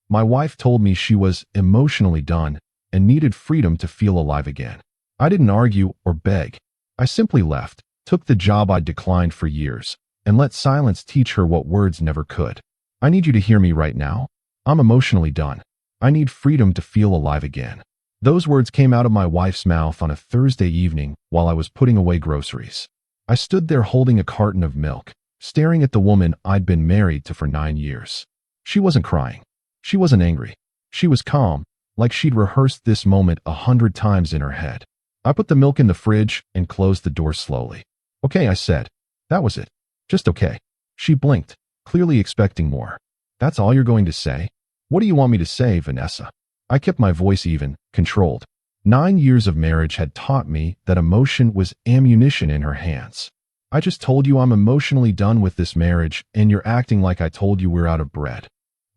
My wife told me she was emotionally done and needed freedom to feel alive again. I didn't argue or beg. I simply left, took the job I'd declined for years, and let silence teach her what words never could. I need you to hear me right now. I'm emotionally done. I need freedom to feel alive again. Those words came out of my wife's mouth on a Thursday evening while I was putting away groceries. I stood there holding a carton of milk, staring at the woman I'd been married to for 9 years. She wasn't crying. She wasn't angry. She was calm, like she'd rehearsed this moment 100 times in her head. I put the milk in the fridge and closed the door slowly. Okay, I said. That was it. Just okay. She blinked, clearly expecting more. That's all you're going to say? What do you want me to say, Vanessa? I kept my voice even, controlled. 9 years of marriage had taught me that emotion was ammunition in her hands. I just told you I'm emotionally done with this marriage, and you're acting like I told you we're out of bread.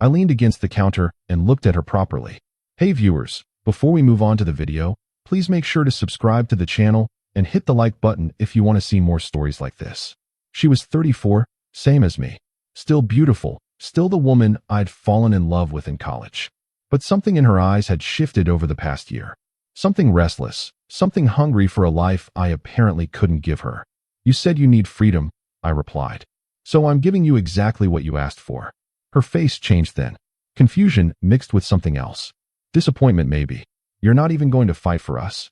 I leaned against the counter and looked at her properly. Hey viewers, before we move on to the video, please make sure to subscribe to the channel and hit the like button if you want to see more stories like this. She was 34, same as me. Still beautiful, still the woman I'd fallen in love with in college. But something in her eyes had shifted over the past year. Something restless, something hungry for a life I apparently couldn't give her. You said you need freedom, I replied. So I'm giving you exactly what you asked for. Her face changed then. Confusion mixed with something else. Disappointment maybe. You're not even going to fight for us?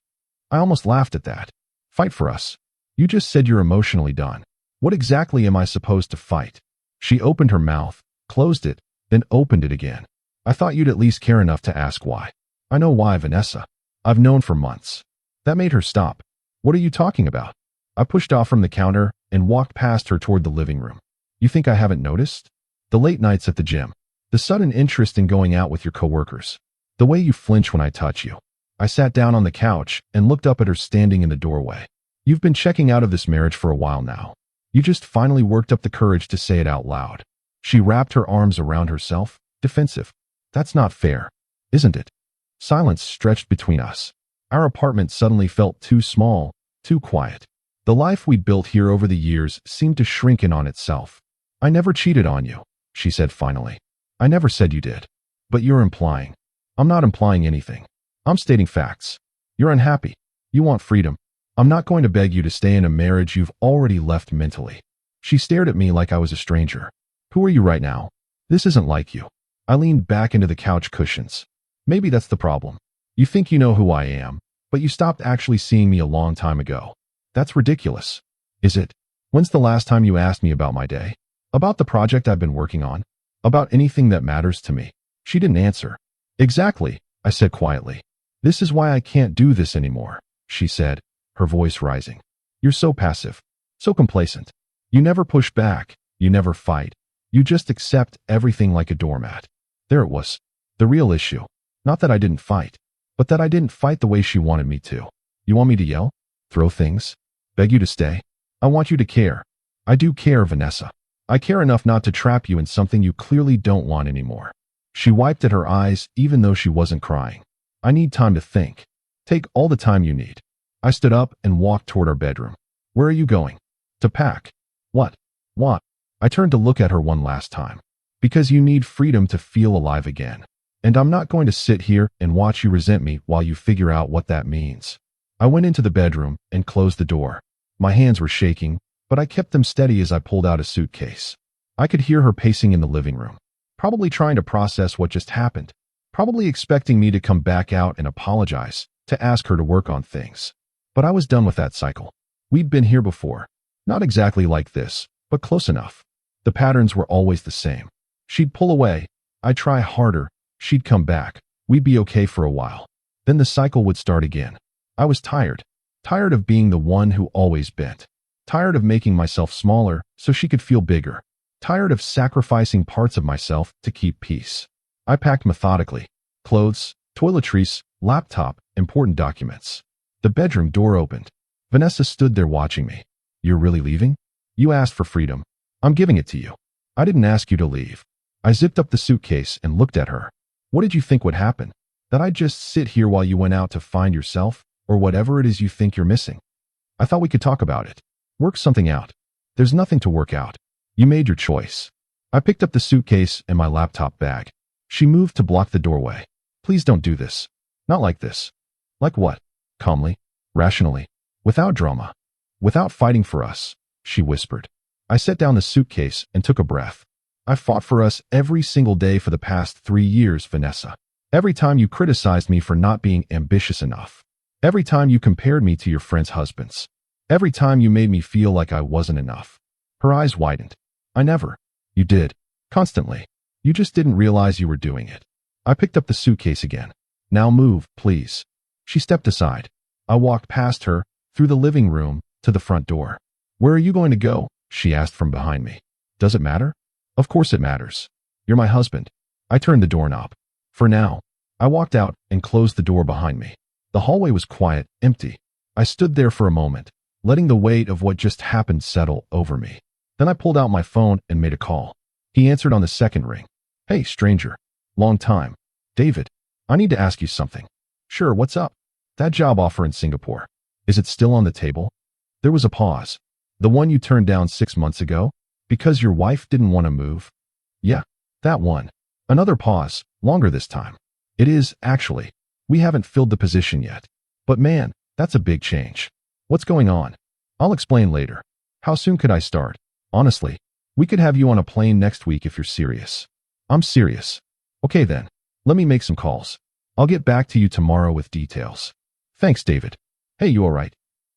I almost laughed at that. Fight for us? You just said you're emotionally done. What exactly am I supposed to fight? She opened her mouth, closed it, then opened it again. I thought you'd at least care enough to ask why. I know why, Vanessa. I've known for months. That made her stop. What are you talking about? I pushed off from the counter and walked past her toward the living room. You think I haven't noticed? The late nights at the gym. The sudden interest in going out with your coworkers. The way you flinch when I touch you. I sat down on the couch and looked up at her standing in the doorway. You've been checking out of this marriage for a while now. You just finally worked up the courage to say it out loud. She wrapped her arms around herself, defensive. That's not fair, isn't it? Silence stretched between us. Our apartment suddenly felt too small, too quiet. The life we'd built here over the years seemed to shrink in on itself. I never cheated on you, she said finally. I never said you did. But you're implying. I'm not implying anything. I'm stating facts. You're unhappy. You want freedom. I'm not going to beg you to stay in a marriage you've already left mentally. She stared at me like I was a stranger. Who are you right now? This isn't like you. I leaned back into the couch cushions. Maybe that's the problem. You think you know who I am, but you stopped actually seeing me a long time ago. That's ridiculous. Is it? When's the last time you asked me about my day? About the project I've been working on? About anything that matters to me? She didn't answer. Exactly, I said quietly. This is why I can't do this anymore, she said, her voice rising. You're so passive, so complacent. You never push back, you never fight. You just accept everything like a doormat. There it was. The real issue. Not that I didn't fight, but that I didn't fight the way she wanted me to. You want me to yell? Throw things? Beg you to stay? I want you to care. I do care, Vanessa. I care enough not to trap you in something you clearly don't want anymore. She wiped at her eyes even though she wasn't crying. I need time to think. Take all the time you need. I stood up and walked toward our bedroom. Where are you going? To pack. What? What? I turned to look at her one last time. Because you need freedom to feel alive again. And I'm not going to sit here and watch you resent me while you figure out what that means. I went into the bedroom and closed the door. My hands were shaking, but I kept them steady as I pulled out a suitcase. I could hear her pacing in the living room, probably trying to process what just happened, probably expecting me to come back out and apologize, to ask her to work on things. But I was done with that cycle. We'd been here before. Not exactly like this, but close enough. The patterns were always the same. She'd pull away. I'd try harder. She'd come back. We'd be okay for a while. Then the cycle would start again. I was tired. Tired of being the one who always bent. Tired of making myself smaller so she could feel bigger. Tired of sacrificing parts of myself to keep peace. I packed methodically. Clothes, toiletries, laptop, important documents. The bedroom door opened. Vanessa stood there watching me. You're really leaving? You asked for freedom. I'm giving it to you. I didn't ask you to leave. I zipped up the suitcase and looked at her. What did you think would happen? That I'd just sit here while you went out to find yourself, or whatever it is you think you're missing? I thought we could talk about it. Work something out. There's nothing to work out. You made your choice. I picked up the suitcase and my laptop bag. She moved to block the doorway. Please don't do this. Not like this. Like what? Calmly, rationally, without drama, without fighting for us, she whispered. I set down the suitcase and took a breath. I fought for us every single day for the past 3 years, Vanessa. Every time you criticized me for not being ambitious enough. Every time you compared me to your friends' husbands. Every time you made me feel like I wasn't enough. Her eyes widened. I never. You did. Constantly. You just didn't realize you were doing it. I picked up the suitcase again. Now move, please. She stepped aside. I walked past her, through the living room, to the front door. Where are you going to go? She asked from behind me. Does it matter? Of course it matters. You're my husband. I turned the doorknob. For now. I walked out and closed the door behind me. The hallway was quiet, empty. I stood there for a moment, letting the weight of what just happened settle over me. Then I pulled out my phone and made a call. He answered on the second ring. Hey, stranger. Long time. David, I need to ask you something. Sure, what's up? That job offer in Singapore. Is it still on the table? There was a pause. The one you turned down 6 months ago? Because your wife didn't want to move? Yeah, that one. Another pause, longer this time. It is, actually. We haven't filled the position yet. But man, that's a big change. What's going on? I'll explain later. How soon could I start? Honestly, we could have you on a plane next week if you're serious. I'm serious. Okay then, let me make some calls. I'll get back to you tomorrow with details. Thanks, David. Hey, you alright?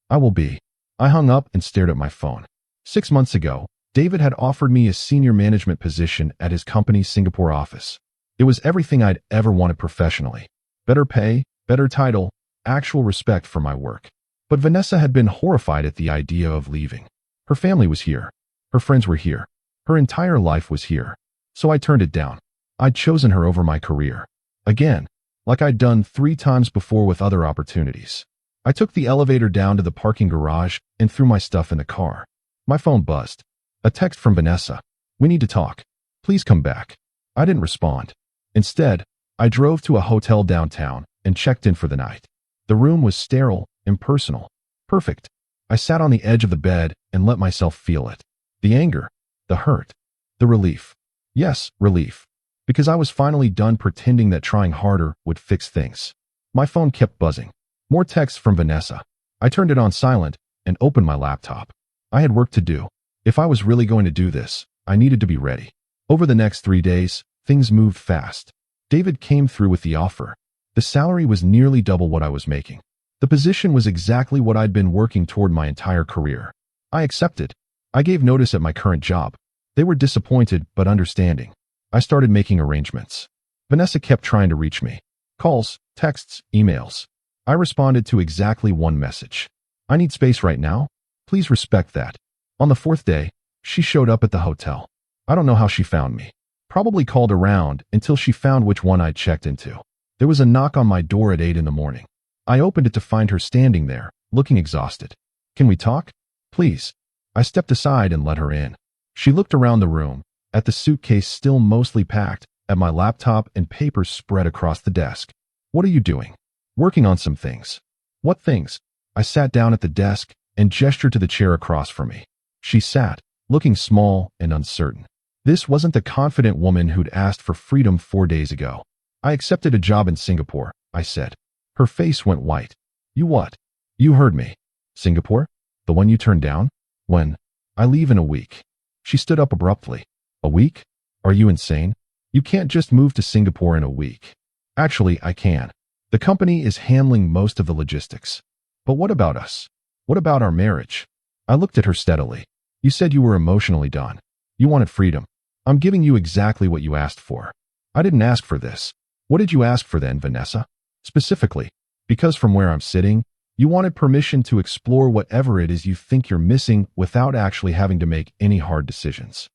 I will be. I hung up and stared at my phone. 6 months ago, David had offered me a senior management position at his company's Singapore office. It was everything I'd ever wanted professionally. Better pay, better title, actual respect for my work. But Vanessa had been horrified at the idea of leaving. Her family was here. Her friends were here. Her entire life was here. So I turned it down. I'd chosen her over my career. Again, like I'd done 3 times before with other opportunities. I took the elevator down to the parking garage and threw my stuff in the car. My phone buzzed. A text from Vanessa. We need to talk. Please come back. I didn't respond. Instead, I drove to a hotel downtown and checked in for the night. The room was sterile, impersonal. Perfect. I sat on the edge of the bed and let myself feel it. The anger, the hurt, the relief. Yes, relief. Because I was finally done pretending that trying harder would fix things. My phone kept buzzing. More texts from Vanessa. I turned it on silent and opened my laptop. I had work to do. If I was really going to do this, I needed to be ready. Over the next 3 days, things moved fast. David came through with the offer. The salary was nearly double what I was making. The position was exactly what I'd been working toward my entire career. I accepted. I gave notice at my current job. They were disappointed but understanding. I started making arrangements. Vanessa kept trying to reach me. Calls, texts, emails. I responded to exactly one message. I need space right now. Please respect that. On the 4th day, she showed up at the hotel. I don't know how she found me. Probably called around until she found which one I'd checked into. There was a knock on my door at 8 in the morning. I opened it to find her standing there, looking exhausted. Can we talk? Please. I stepped aside and let her in. She looked around the room, at the suitcase still mostly packed, at my laptop and papers spread across the desk. What are you doing? Working on some things. What things? I sat down at the desk and gestured to the chair across from me. She sat, looking small and uncertain. This wasn't the confident woman who'd asked for freedom 4 days ago. I accepted a job in Singapore, I said. Her face went white. You what? You heard me. Singapore? The one you turned down? When? I leave in a week. She stood up abruptly. A week? Are you insane? You can't just move to Singapore in a week. Actually, I can. The company is handling most of the logistics. But what about us? What about our marriage? I looked at her steadily. You said you were emotionally done. You wanted freedom. I'm giving you exactly what you asked for. I didn't ask for this. What did you ask for then, Vanessa? Specifically, because from where I'm sitting, you wanted permission to explore whatever it is you think you're missing without actually having to make any hard decisions.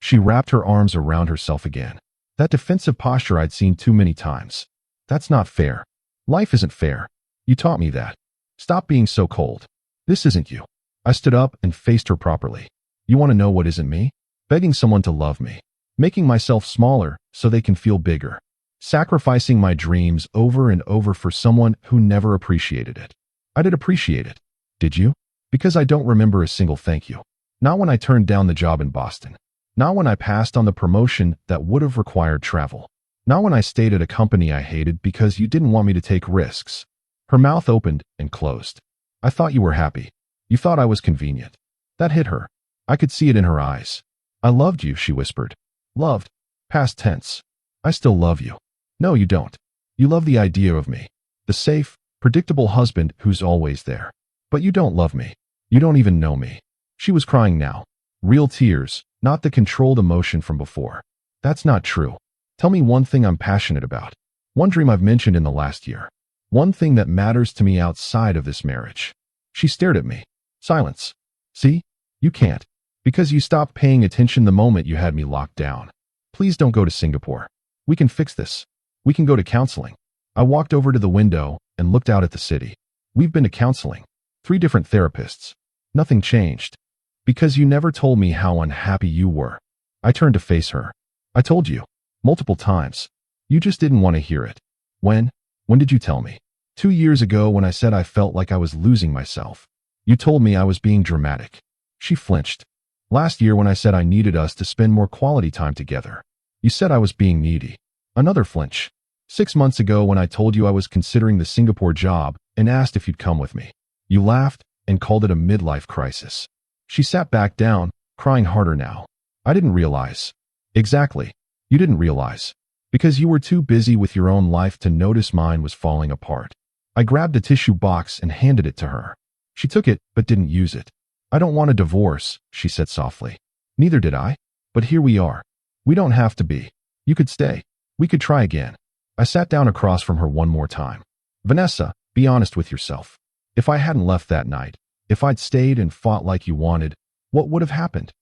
She wrapped her arms around herself again. That defensive posture I'd seen too many times. That's not fair. Life isn't fair. You taught me that. Stop being so cold. This isn't you. I stood up and faced her properly. You want to know what isn't me? Begging someone to love me. Making myself smaller so they can feel bigger. Sacrificing my dreams over and over for someone who never appreciated it. I did appreciate it. Did you? Because I don't remember a single thank you. Not when I turned down the job in Boston. Not when I passed on the promotion that would have required travel. Not when I stayed at a company I hated because you didn't want me to take risks. Her mouth opened and closed. I thought you were happy. You thought I was convenient. That hit her. I could see it in her eyes. I loved you, she whispered. Loved. Past tense. I still love you. No, you don't. You love the idea of me. The safe, predictable husband who's always there. But you don't love me. You don't even know me. She was crying now. Real tears, not the controlled emotion from before. That's not true. Tell me one thing I'm passionate about. One dream I've mentioned in the last year. One thing that matters to me outside of this marriage. She stared at me. Silence. See? You can't. Because you stopped paying attention the moment you had me locked down. Please don't go to Singapore. We can fix this. We can go to counseling. I walked over to the window and looked out at the city. We've been to counseling. 3 different therapists. Nothing changed. Because you never told me how unhappy you were. I turned to face her. I told you. Multiple times. You just didn't want to hear it. When? When did you tell me? 2 years ago when I said I felt like I was losing myself. You told me I was being dramatic. She flinched. Last year when I said I needed us to spend more quality time together. You said I was being needy. Another flinch. 6 months ago when I told you I was considering the Singapore job and asked if you'd come with me. You laughed and called it a midlife crisis. She sat back down, crying harder now. I didn't realize. Exactly. You didn't realize. Because you were too busy with your own life to notice mine was falling apart. I grabbed a tissue box and handed it to her. She took it but didn't use it. I don't want a divorce, she said softly. Neither did I. But here we are. We don't have to be. You could stay. We could try again. I sat down across from her one more time. Vanessa, be honest with yourself. If I hadn't left that night, if I'd stayed and fought like you wanted, what would have happened?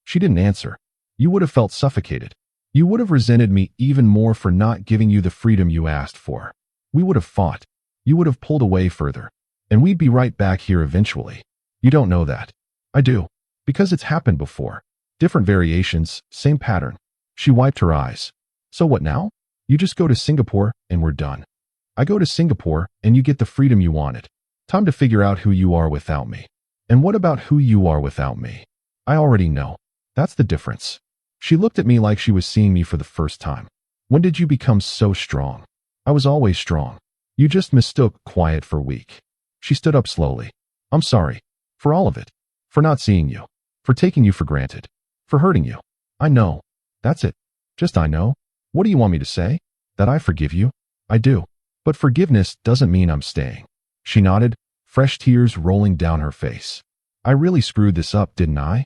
She didn't answer. You would have felt suffocated. You would have resented me even more for not giving you the freedom you asked for. We would have fought. You would have pulled away further. And we'd be right back here eventually. You don't know that. I do. Because it's happened before. Different variations, same pattern. She wiped her eyes. So what now? You just go to Singapore and we're done. I go to Singapore and you get the freedom you wanted. Time to figure out who you are without me. And what about who you are without me? I already know. That's the difference. She looked at me like she was seeing me for the first time. When did you become so strong? I was always strong. You just mistook quiet for weak. She stood up slowly. I'm sorry. For all of it. For not seeing you. For taking you for granted. For hurting you. I know. That's it. Just I know. What do you want me to say? That I forgive you? I do. But forgiveness doesn't mean I'm staying. She nodded, fresh tears rolling down her face. I really screwed this up, didn't I?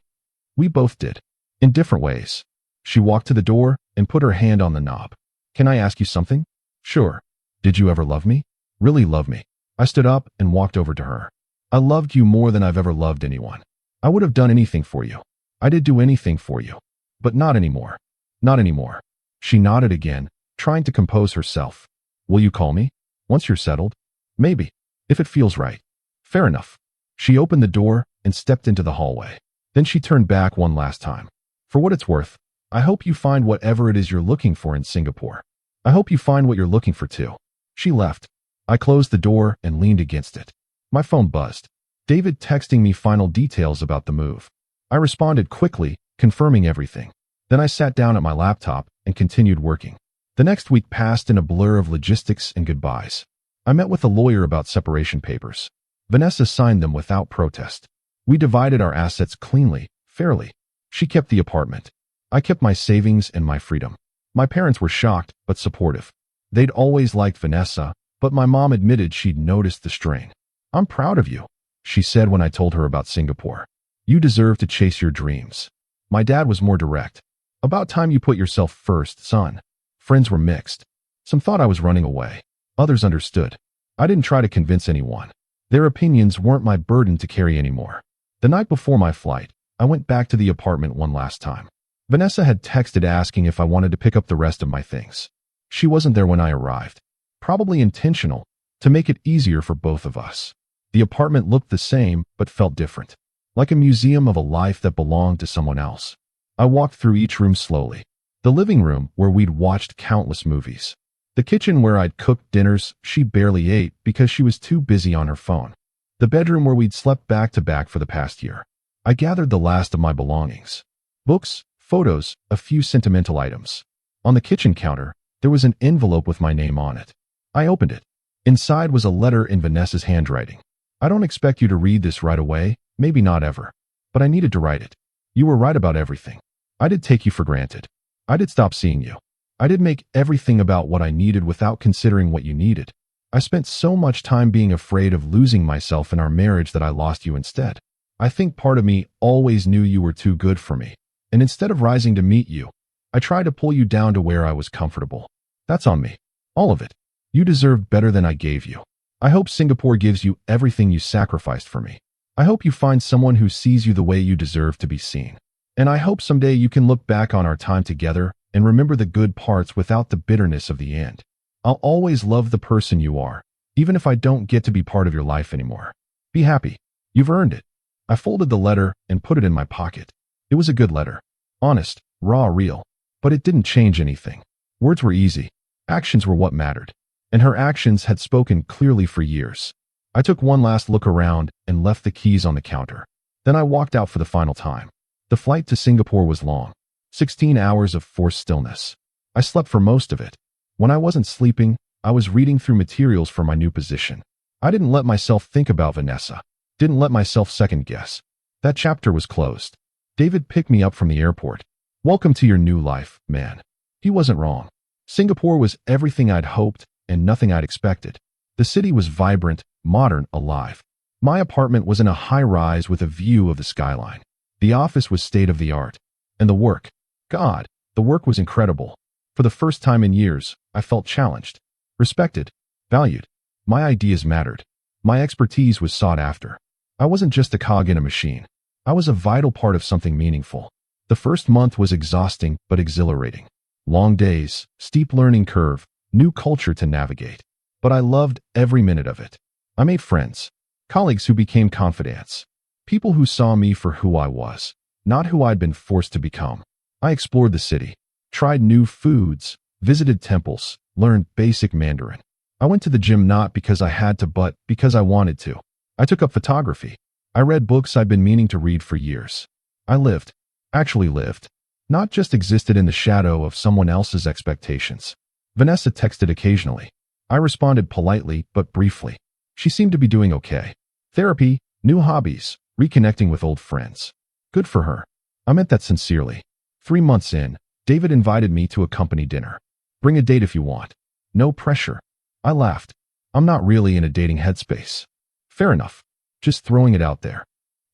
We both did. In different ways. She walked to the door and put her hand on the knob. Can I ask you something? Sure. Did you ever love me? Really love me? I stood up and walked over to her. I loved you more than I've ever loved anyone. I would have done anything for you. I did do anything for you. But not anymore. Not anymore. She nodded again, trying to compose herself. Will you call me? Once you're settled? Maybe. If it feels right. Fair enough. She opened the door and stepped into the hallway. Then she turned back one last time. For what it's worth, I hope you find whatever it is you're looking for in Singapore. I hope you find what you're looking for too. She left. I closed the door and leaned against it. My phone buzzed. David texting me final details about the move. I responded quickly, confirming everything. Then I sat down at my laptop and continued working. The next week passed in a blur of logistics and goodbyes. I met with a lawyer about separation papers. Vanessa signed them without protest. We divided our assets cleanly, fairly. She kept the apartment. I kept my savings and my freedom. My parents were shocked, but supportive. They'd always liked Vanessa, but my mom admitted she'd noticed the strain. I'm proud of you, she said when I told her about Singapore. You deserve to chase your dreams. My dad was more direct. About time you put yourself first, son. Friends were mixed. Some thought I was running away. Others understood. I didn't try to convince anyone. Their opinions weren't my burden to carry anymore. The night before my flight, I went back to the apartment one last time. Vanessa had texted asking if I wanted to pick up the rest of my things. She wasn't there when I arrived. Probably intentional, to make it easier for both of us. The apartment looked the same, but felt different. Like a museum of a life that belonged to someone else. I walked through each room slowly. The living room where we'd watched countless movies. The kitchen where I'd cooked dinners she barely ate because she was too busy on her phone. The bedroom where we'd slept back to back for the past year. I gathered the last of my belongings. Books, photos, a few sentimental items. On the kitchen counter, There was an envelope with my name on it. I opened it. Inside was a letter in Vanessa's handwriting. I don't expect you to read this right away, maybe not ever. But I needed to write it. You were right about everything. I did take you for granted. I did stop seeing you. I did make everything about what I needed without considering what you needed. I spent so much time being afraid of losing myself in our marriage that I lost you instead. I think part of me always knew you were too good for me. And instead of rising to meet you, I tried to pull you down to where I was comfortable. That's on me. All of it. You deserve better than I gave you. I hope Singapore gives you everything you sacrificed for me. I hope you find someone who sees you the way you deserve to be seen. And I hope someday you can look back on our time together and remember the good parts without the bitterness of the end. I'll always love the person you are, even if I don't get to be part of your life anymore. Be happy. You've earned it. I folded the letter and put it in my pocket. It was a good letter. Honest, raw, real. But it didn't change anything. Words were easy. Actions were what mattered. And her actions had spoken clearly for years. I took one last look around and left the keys on the counter. Then I walked out for the final time. The flight to Singapore was long. 16 hours of forced stillness. I slept for most of it. When I wasn't sleeping, I was reading through materials for my new position. I didn't let myself think about Vanessa. Didn't let myself second guess. That chapter was closed. David picked me up from the airport. Welcome to your new life, man. He wasn't wrong. Singapore was everything I'd hoped and nothing I'd expected. The city was vibrant, modern, alive. My apartment was in a high-rise with a view of the skyline. The office was state-of-the-art. And the work. God, the work was incredible. For the first time in years, I felt challenged, respected, valued. My ideas mattered. My expertise was sought after. I wasn't just a cog in a machine. I was a vital part of something meaningful. The first month was exhausting but exhilarating. Long days, steep learning curve, new culture to navigate. But I loved every minute of it. I made friends, colleagues who became confidants, people who saw me for who I was, not who I'd been forced to become. I explored the city, tried new foods, visited temples, learned basic Mandarin. I went to the gym not because I had to but because I wanted to. I took up photography. I read books I'd been meaning to read for years. I lived, actually lived, not just existed in the shadow of someone else's expectations. Vanessa texted occasionally. I responded politely but briefly. She seemed to be doing okay. Therapy, new hobbies, reconnecting with old friends. Good for her. I meant that sincerely. 3 months in, David invited me to a company dinner. Bring a date if you want. No pressure. I laughed. I'm not really in a dating headspace. Fair enough. Just throwing it out there.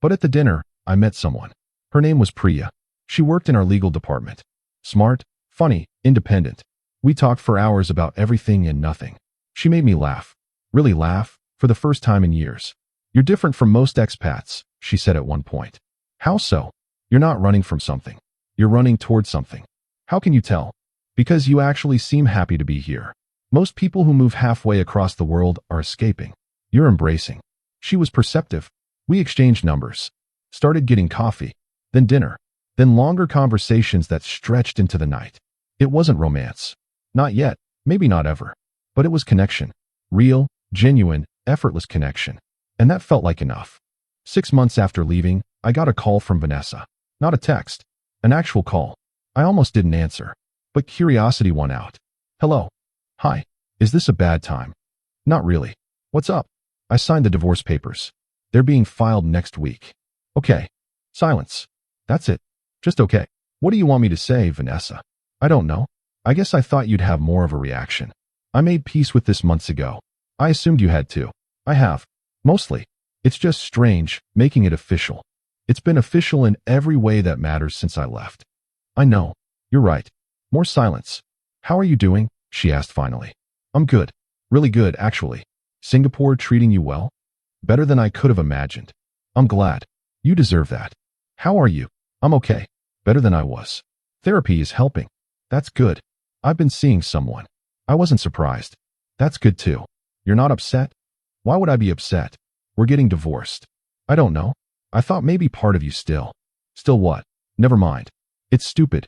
But at the dinner, I met someone. Her name was Priya. She worked in our legal department. Smart, funny, independent. We talked for hours about everything and nothing. She made me laugh. Really laugh, for the first time in years. You're different from most expats, she said at one point. How so? You're not running from something. You're running towards something. How can you tell? Because you actually seem happy to be here. Most people who move halfway across the world are escaping. You're embracing. She was perceptive. We exchanged numbers. Started getting coffee. Then dinner. Then longer conversations that stretched into the night. It wasn't romance. Not yet. Maybe not ever. But it was connection. Real, genuine, effortless connection. And that felt like enough. 6 months after leaving, I got a call from Vanessa. Not a text. An actual call. I almost didn't answer. But curiosity won out. Hello. Hi. Is this a bad time? Not really. What's up? I signed the divorce papers. They're being filed next week. Okay. Silence. That's it. Just okay. What do you want me to say, Vanessa? I don't know. I guess I thought you'd have more of a reaction. I made peace with this months ago. I assumed you had too. I have. Mostly. It's just strange, making it official. It's been official in every way that matters since I left. I know. You're right. More silence. How are you doing? She asked finally. I'm good. Really good, actually. Singapore treating you well? Better than I could have imagined. I'm glad. You deserve that. How are you? I'm okay. Better than I was. Therapy is helping. That's good. I've been seeing someone. I wasn't surprised. That's good too. You're not upset? Why would I be upset? We're getting divorced. I don't know. I thought maybe part of you still. Still what? Never mind. It's stupid.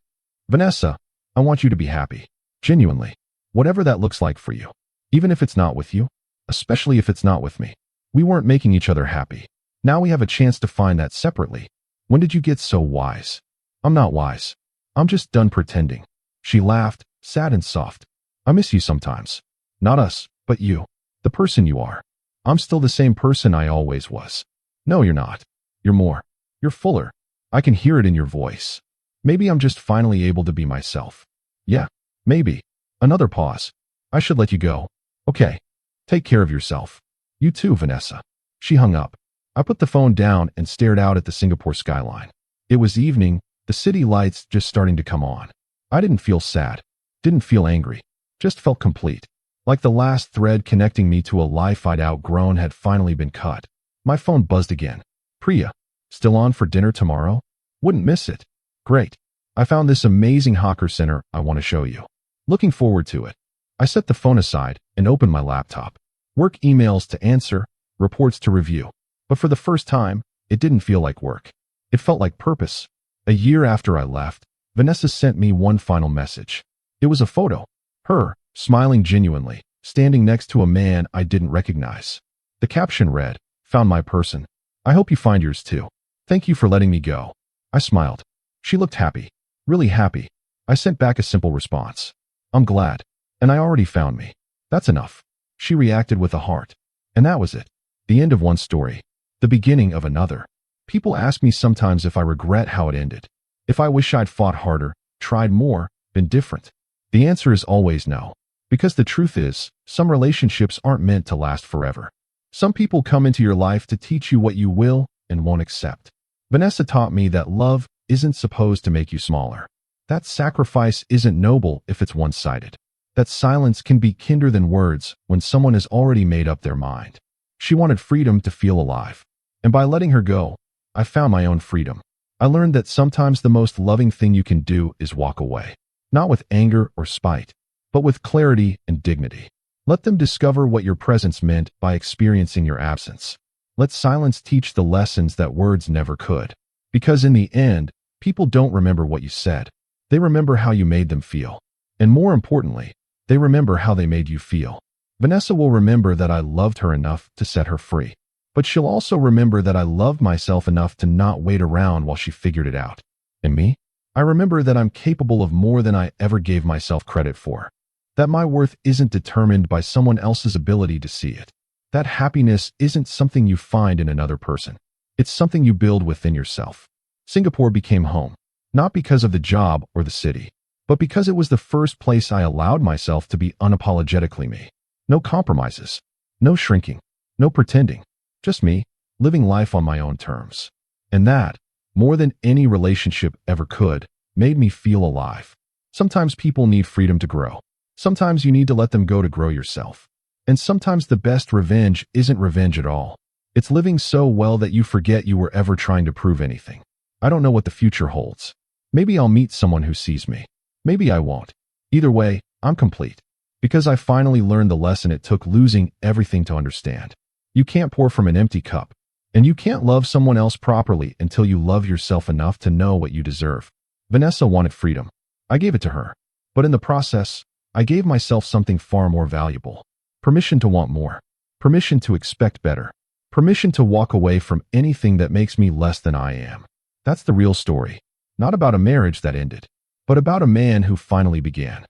Vanessa, I want you to be happy. Genuinely. Whatever that looks like for you. Even if it's not with you. Especially if it's not with me. We weren't making each other happy. Now we have a chance to find that separately. When did you get so wise? I'm not wise. I'm just done pretending. She laughed, sad and soft. I miss you sometimes. Not us, but you. The person you are. I'm still the same person I always was. No, you're not. You're more. You're fuller. I can hear it in your voice. Maybe I'm just finally able to be myself. Yeah, maybe. Another pause. I should let you go. Okay. Take care of yourself. You too, Vanessa. She hung up. I put the phone down and stared out at the Singapore skyline. It was evening, the city lights just starting to come on. I didn't feel sad. Didn't feel angry. Just felt complete. Like the last thread connecting me to a life I'd outgrown had finally been cut. My phone buzzed again. Priya. Still on for dinner tomorrow? Wouldn't miss it. Great. I found this amazing hawker center I want to show you. Looking forward to it. I set the phone aside and opened my laptop. Work emails to answer, reports to review. But for the first time, it didn't feel like work. It felt like purpose. A year after I left, Vanessa sent me one final message. It was a photo. Her, smiling genuinely, standing next to a man I didn't recognize. The caption read, "Found my person. I hope you find yours too. Thank you for letting me go." I smiled. She looked happy. Really happy. I sent back a simple response. "I'm glad. And I already found me. That's enough." She reacted with a heart. And that was it. The end of one story. The beginning of another. People ask me sometimes if I regret how it ended. If I wish I'd fought harder, tried more, been different. The answer is always no. Because the truth is, some relationships aren't meant to last forever. Some people come into your life to teach you what you will and won't accept. Vanessa taught me that love isn't supposed to make you smaller. That sacrifice isn't noble if it's one-sided. That silence can be kinder than words when someone has already made up their mind. She wanted freedom to feel alive. And by letting her go, I found my own freedom. I learned that sometimes the most loving thing you can do is walk away. Not with anger or spite, but with clarity and dignity. Let them discover what your presence meant by experiencing your absence. Let silence teach the lessons that words never could. Because in the end, people don't remember what you said. They remember how you made them feel. And more importantly, they remember how they made you feel. Vanessa will remember that I loved her enough to set her free. But she'll also remember that I loved myself enough to not wait around while she figured it out. And me? I remember that I'm capable of more than I ever gave myself credit for. That my worth isn't determined by someone else's ability to see it. That happiness isn't something you find in another person. It's something you build within yourself. Singapore became home, not because of the job or the city, but because it was the first place I allowed myself to be unapologetically me. No compromises, no shrinking, no pretending. Just me, living life on my own terms. And that, more than any relationship ever could, made me feel alive. Sometimes people need freedom to grow. Sometimes you need to let them go to grow yourself. And sometimes the best revenge isn't revenge at all. It's living so well that you forget you were ever trying to prove anything. I don't know what the future holds. Maybe I'll meet someone who sees me. Maybe I won't. Either way, I'm complete. Because I finally learned the lesson it took losing everything to understand. You can't pour from an empty cup. And you can't love someone else properly until you love yourself enough to know what you deserve. Vanessa wanted freedom. I gave it to her. But in the process, I gave myself something far more valuable. Permission to want more. Permission to expect better. Permission to walk away from anything that makes me less than I am. That's the real story. Not about a marriage that ended, but about a man who finally began.